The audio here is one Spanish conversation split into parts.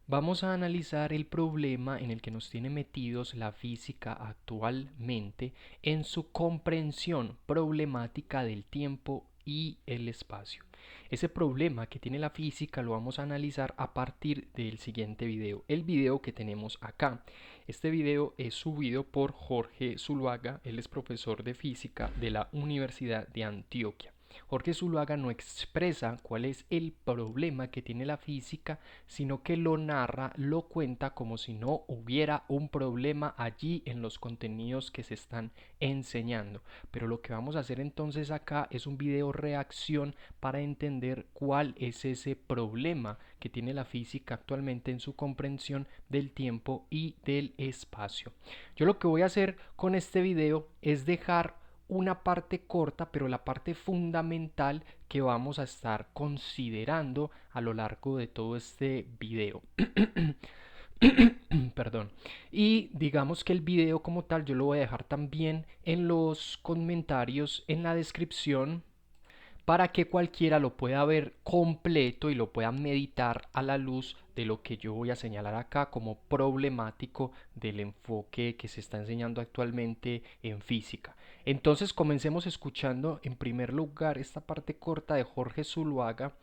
Vamos a analizar el problema en el que nos tiene metidos la física actualmente en su comprensión problemática del tiempo y el espacio. Ese problema que tiene la física lo vamos a analizar a partir del siguiente video, el video que tenemos acá. Este video es subido por Jorge Zuluaga, él es profesor de física de la Universidad de Antioquia. Jorge Zuluaga no expresa cuál es el problema que tiene la física, sino que lo narra, lo cuenta como si no hubiera un problema allí en los contenidos que se están enseñando. Pero lo que vamos a hacer entonces acá es un video reacción para entender cuál es ese problema que tiene la física actualmente en su comprensión del tiempo y del espacio. Yo lo que voy a hacer con este video es dejar una parte corta, pero la parte fundamental que vamos a estar considerando a lo largo de todo este video. Perdón. Y digamos que el video como tal yo lo voy a dejar también en los comentarios, en la descripción, para que cualquiera lo pueda ver completo y lo pueda meditar a la luz de lo que yo voy a señalar acá como problemático del enfoque que se está enseñando actualmente en física. Entonces comencemos escuchando en primer lugar esta parte corta de Jorge Zuluaga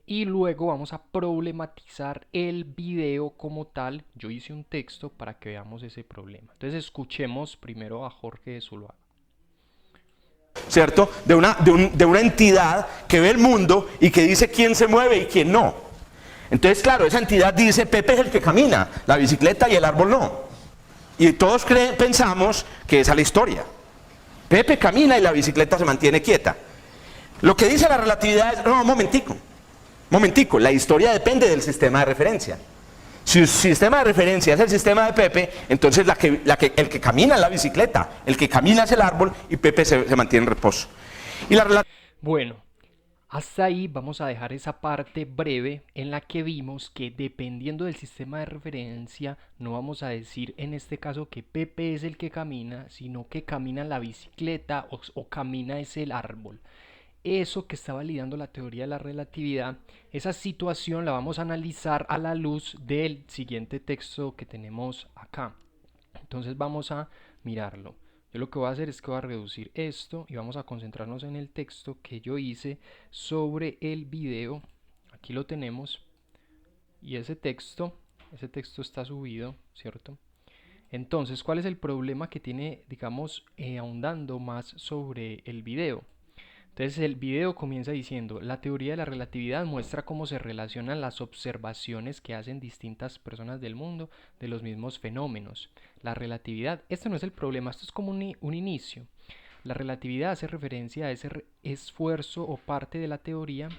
y luego vamos a problematizar el video como tal. Yo hice un texto para que veamos ese problema. Entonces escuchemos primero a Jorge Zuluaga. ¿Cierto? De una entidad que ve el mundo y que dice quién se mueve y quién no. Entonces, claro, esa entidad dice, Pepe es el que camina, la bicicleta y el árbol no. Y todos pensamos que esa es la historia. Pepe camina y la bicicleta se mantiene quieta. Lo que dice la relatividad es, no, momentico, la historia depende del sistema de referencia. Si el sistema de referencia es el sistema de Pepe, entonces el que camina es la bicicleta, el que camina es el árbol y Pepe se mantiene en reposo. Y la Bueno, hasta ahí vamos a dejar esa parte breve en la que vimos que dependiendo del sistema de referencia no vamos a decir en este caso que Pepe es el que camina, sino que camina la bicicleta o camina es el árbol. Eso que está validando la teoría de la relatividad, esa situación la vamos a analizar a la luz del siguiente texto que tenemos acá. Entonces vamos a mirarlo. Yo lo que voy a hacer es que voy a reducir esto y vamos a concentrarnos en el texto que yo hice sobre el video. Aquí lo tenemos y ese texto está subido, ¿cierto? Entonces, ¿cuál es el problema que tiene, digamos, ahondando más sobre el video? Entonces el video comienza diciendo, la teoría de la relatividad muestra cómo se relacionan las observaciones que hacen distintas personas del mundo de los mismos fenómenos. La relatividad, este no es el problema, esto es como un inicio. La relatividad hace referencia a ese esfuerzo o parte de la teoría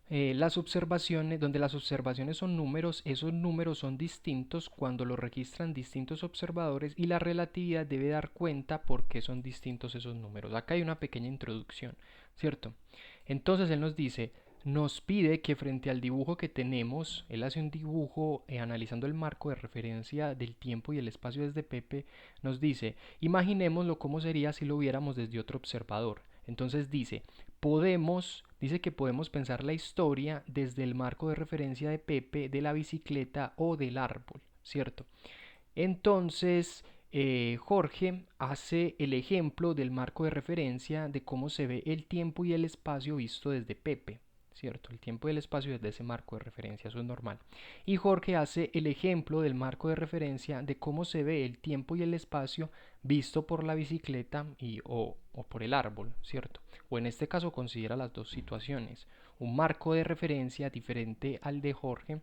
las observaciones, donde las observaciones son números, esos números son distintos cuando los registran distintos observadores y la relatividad debe dar cuenta por qué son distintos esos números. Acá hay una pequeña introducción, ¿cierto? Entonces él nos dice, nos pide que frente al dibujo que tenemos, él hace un dibujo analizando el marco de referencia del tiempo y el espacio desde Pepe, nos dice, imaginémoslo como sería si lo viéramos desde otro observador. Entonces dice que podemos pensar la historia desde el marco de referencia de Pepe, de la bicicleta o del árbol, ¿cierto? Entonces, Jorge hace el ejemplo del marco de referencia de cómo se ve el tiempo y el espacio visto desde Pepe, ¿cierto? El tiempo y el espacio desde ese marco de referencia, eso es normal. Y Jorge hace el ejemplo del marco de referencia de cómo se ve el tiempo y el espacio visto por la bicicleta o por el árbol, ¿cierto? O en este caso considera las dos situaciones, un marco de referencia diferente al de Jorge,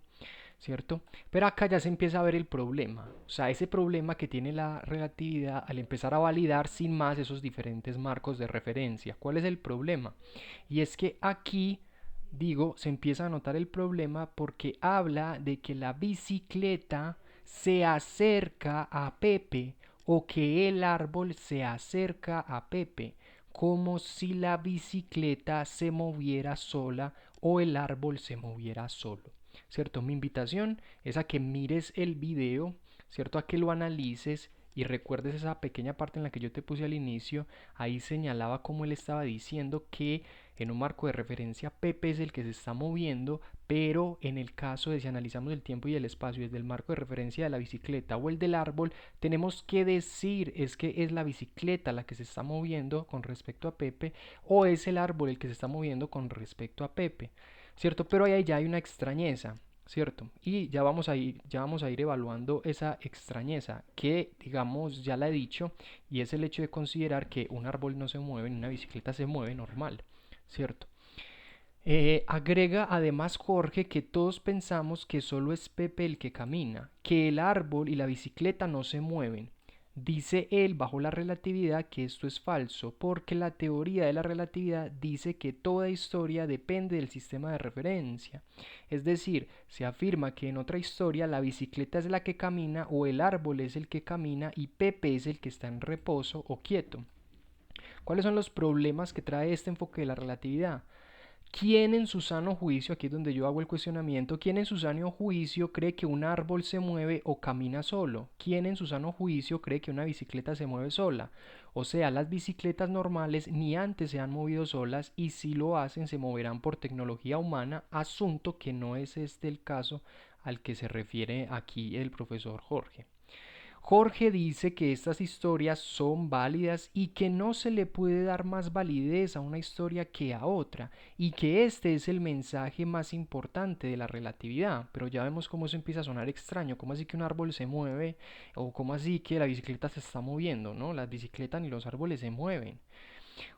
¿cierto? Pero acá ya se empieza a ver el problema, o sea, ese problema que tiene la relatividad al empezar a validar sin más esos diferentes marcos de referencia. ¿Cuál es el problema? Y es que aquí, digo, se empieza a notar el problema porque habla de que la bicicleta se acerca a Pepe o que el árbol se acerca a Pepe, como si la bicicleta se moviera sola o el árbol se moviera solo. ¿Cierto? Mi invitación es a que mires el video, ¿cierto? A que lo analices y recuerdes esa pequeña parte en la que yo te puse al inicio. Ahí señalaba cómo él estaba diciendo que En un marco de referencia, Pepe es el que se está moviendo, pero en el caso de si analizamos el tiempo y el espacio desde el marco de referencia de la bicicleta o el del árbol, tenemos que decir es que es la bicicleta la que se está moviendo con respecto a Pepe o es el árbol el que se está moviendo con respecto a Pepe, ¿cierto? Pero ahí ya hay una extrañeza, ¿cierto? Y ya vamos a ir evaluando esa extrañeza que, digamos, ya la he dicho, y es el hecho de considerar que un árbol no se mueve ni una bicicleta se mueve normal, ¿cierto? Agrega además Jorge que todos pensamos que solo es Pepe el que camina, que el árbol y la bicicleta no se mueven. Dice él bajo la relatividad que esto es falso, porque la teoría de la relatividad dice que toda historia depende del sistema de referencia. Es decir, se afirma que en otra historia la bicicleta es la que camina o el árbol es el que camina y Pepe es el que está en reposo o quieto. ¿Cuáles son los problemas que trae este enfoque de la relatividad? ¿Quién en su sano juicio, aquí es donde yo hago el cuestionamiento, quién en su sano juicio cree que un árbol se mueve o camina solo? ¿Quién en su sano juicio cree que una bicicleta se mueve sola? O sea, las bicicletas normales ni antes se han movido solas y si lo hacen se moverán por tecnología humana, asunto que no es este el caso al que se refiere aquí el profesor Jorge. Jorge dice que estas historias son válidas y que no se le puede dar más validez a una historia que a otra y que este es el mensaje más importante de la relatividad. Pero ya vemos cómo eso empieza a sonar extraño, cómo así que un árbol se mueve o cómo así que la bicicleta se está moviendo, ¿no? Las bicicletas ni los árboles se mueven.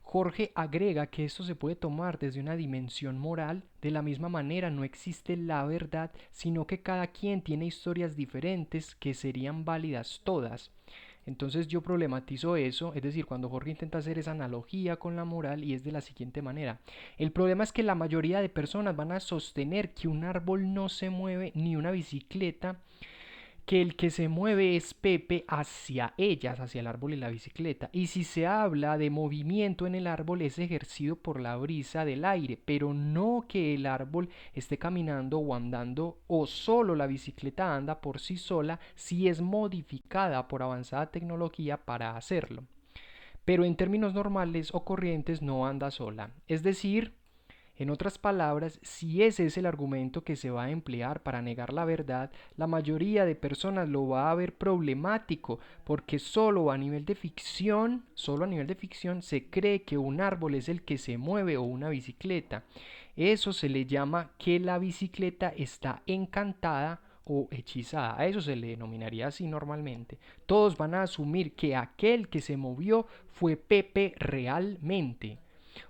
Jorge agrega que esto se puede tomar desde una dimensión moral, de la misma manera no existe la verdad, sino que cada quien tiene historias diferentes que serían válidas todas. Entonces yo problematizo eso, es decir, cuando Jorge intenta hacer esa analogía con la moral y es de la siguiente manera. El problema es que la mayoría de personas van a sostener que un árbol no se mueve ni una bicicleta, que el que se mueve es Pepe hacia ellas, hacia el árbol y la bicicleta. Y si se habla de movimiento en el árbol es ejercido por la brisa del aire, pero no que el árbol esté caminando o andando o solo la bicicleta anda por sí sola si es modificada por avanzada tecnología para hacerlo. Pero en términos normales o corrientes no anda sola. Es decir, en otras palabras, si ese es el argumento que se va a emplear para negar la verdad, la mayoría de personas lo va a ver problemático, porque solo a nivel de ficción se cree que un árbol es el que se mueve o una bicicleta. Eso se le llama que la bicicleta está encantada o hechizada. A eso se le denominaría así normalmente. Todos van a asumir que aquel que se movió fue Pepe realmente.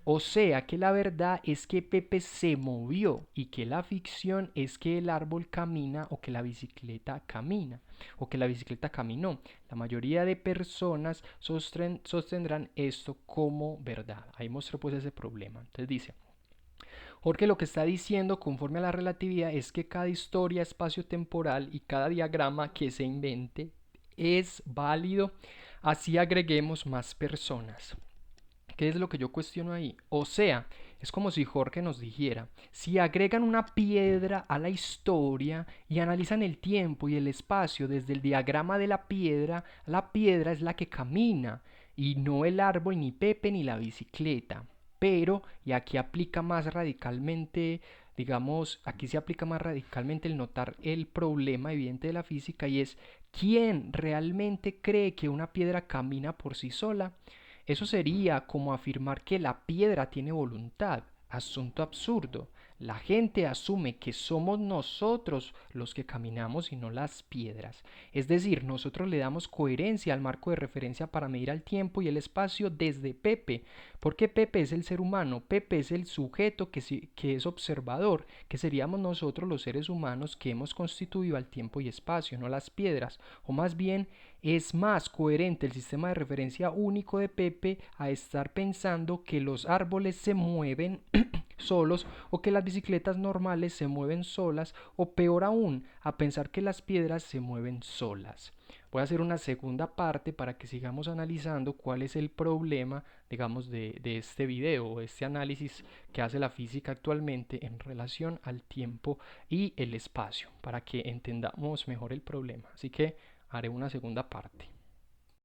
O sea que la verdad es que Pepe se movió y que la ficción es que el árbol camina o que la bicicleta camina o que la bicicleta caminó. La mayoría de personas sostendrán esto como verdad. Ahí muestro pues ese problema. Entonces dice, Jorge lo que está diciendo conforme a la relatividad es que cada historia espacio-temporal y cada diagrama que se invente es válido, así agreguemos más personas. ¿Qué es lo que yo cuestiono ahí? O sea, es como si Jorge nos dijera, si agregan una piedra a la historia y analizan el tiempo y el espacio desde el diagrama de la piedra es la que camina y no el árbol, ni Pepe, ni la bicicleta. Pero, y aquí aplica más radicalmente, digamos, aquí se aplica más radicalmente el notar el problema evidente de la física y es, ¿quién realmente cree que una piedra camina por sí sola? Eso sería como afirmar que la piedra tiene voluntad, asunto absurdo. La gente asume que somos nosotros los que caminamos y no las piedras. Es decir, nosotros le damos coherencia al marco de referencia para medir el tiempo y el espacio desde Pepe, porque Pepe es el ser humano, Pepe es el sujeto que es observador, que seríamos nosotros los seres humanos que hemos constituido al tiempo y espacio, no las piedras, o más bien es más coherente el sistema de referencia único de Pepe a estar pensando que los árboles se mueven solos o que las bicicletas normales se mueven solas o peor aún, a pensar que las piedras se mueven solas. Voy a hacer una segunda parte para que sigamos analizando cuál es el problema, digamos, de este video o este análisis que hace la física actualmente en relación al tiempo y el espacio, para que entendamos mejor el problema. Así que haré una segunda parte.